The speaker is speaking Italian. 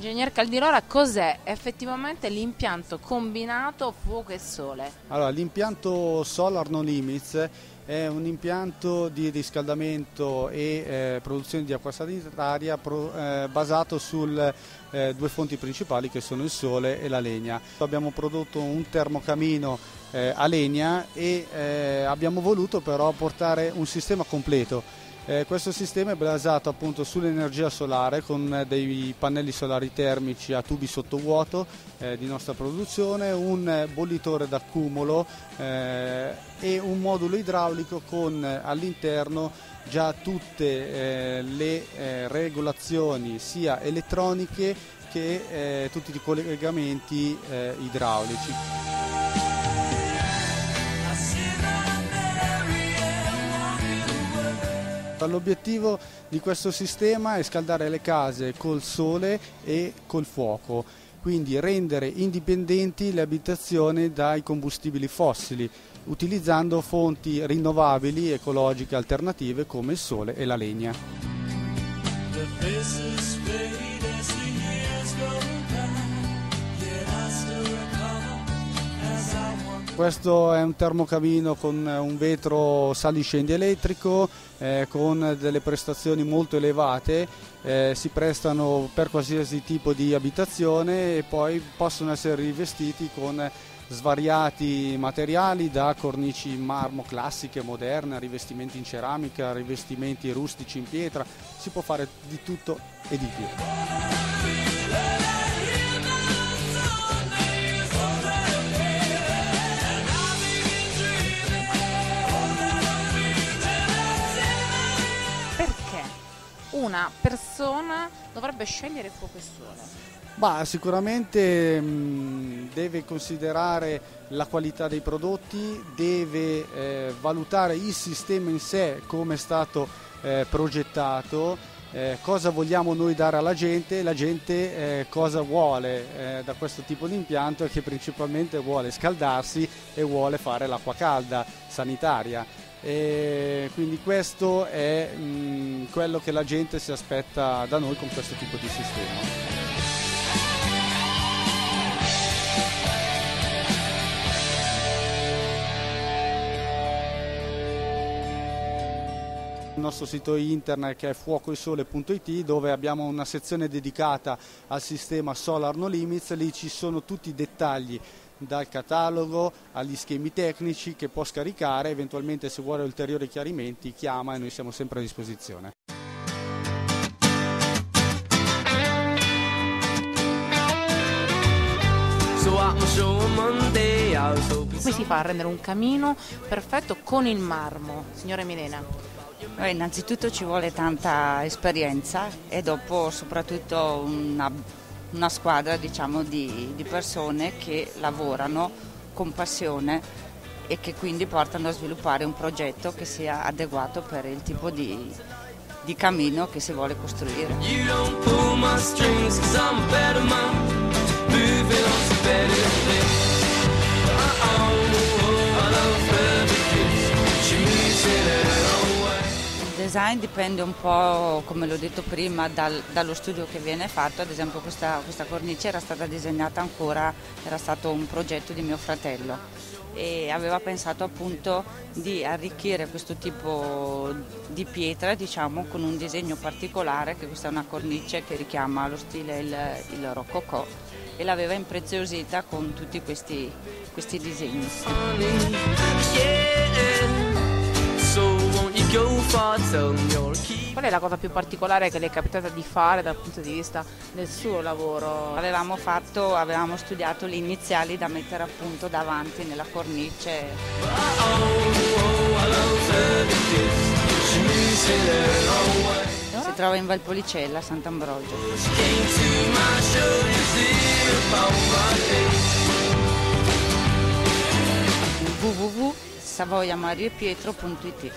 Ingegner Caldirora, cos'è effettivamente l'impianto combinato fuoco e sole? Allora, l'impianto Solar No Limits è un impianto di riscaldamento e produzione di acqua sanitaria basato su due fonti principali che sono il sole e la legna. Abbiamo prodotto un termocamino a legna e abbiamo voluto però portare un sistema completo. Questo sistema è basato appunto sull'energia solare con dei pannelli solari termici a tubi sottovuoto di nostra produzione, un bollitore d'accumulo e un modulo idraulico con all'interno già tutte le regolazioni sia elettroniche che tutti i collegamenti idraulici. L'obiettivo di questo sistema è scaldare le case col sole e col fuoco, quindi rendere indipendenti le abitazioni dai combustibili fossili, utilizzando fonti rinnovabili, ecologiche, alternative come il sole e la legna. Questo è un termocamino con un vetro saliscendi elettrico con delle prestazioni molto elevate, si prestano per qualsiasi tipo di abitazione e poi possono essere rivestiti con svariati materiali, da cornici in marmo classiche, moderne, rivestimenti in ceramica, rivestimenti rustici in pietra, si può fare di tutto e di più. Una persona dovrebbe scegliere fuoco e sole? Sicuramente deve considerare la qualità dei prodotti, deve valutare il sistema in sé, come è stato progettato, cosa vogliamo noi dare alla gente, la gente cosa vuole da questo tipo di impianto, che principalmente vuole scaldarsi e vuole fare l'acqua calda sanitaria. E quindi questo è quello che la gente si aspetta da noi con questo tipo di sistema. Il nostro sito internet, che è fuocoesole.it, dove abbiamo una sezione dedicata al sistema Solar No Limits. Lì ci sono tutti i dettagli, dal catalogo agli schemi tecnici, che può scaricare. Eventualmente, se vuole ulteriori chiarimenti, chiama e noi siamo sempre a disposizione. Come si fa a rendere un camino perfetto con il marmo, signora Milena? Innanzitutto ci vuole tanta esperienza e dopo soprattutto una squadra, diciamo, di persone che lavorano con passione e che quindi portano a sviluppare un progetto che sia adeguato per il tipo di camino che si vuole costruire. Il design dipende un po', come l'ho detto prima, dallo studio che viene fatto. Ad esempio questa cornice era stata disegnata era stato un progetto di mio fratello e aveva pensato appunto di arricchire questo tipo di pietra, diciamo, con un disegno particolare, che questa è una cornice che richiama lo stile il rococò, e l'aveva impreziosita con tutti questi disegni. Qual è la cosa più particolare che le è capitata di fare dal punto di vista del suo lavoro? Avevamo studiato le iniziali da mettere appunto davanti nella cornice. Si trova in Valpolicella, Sant'Ambrogio. www.savoiamariepietro.it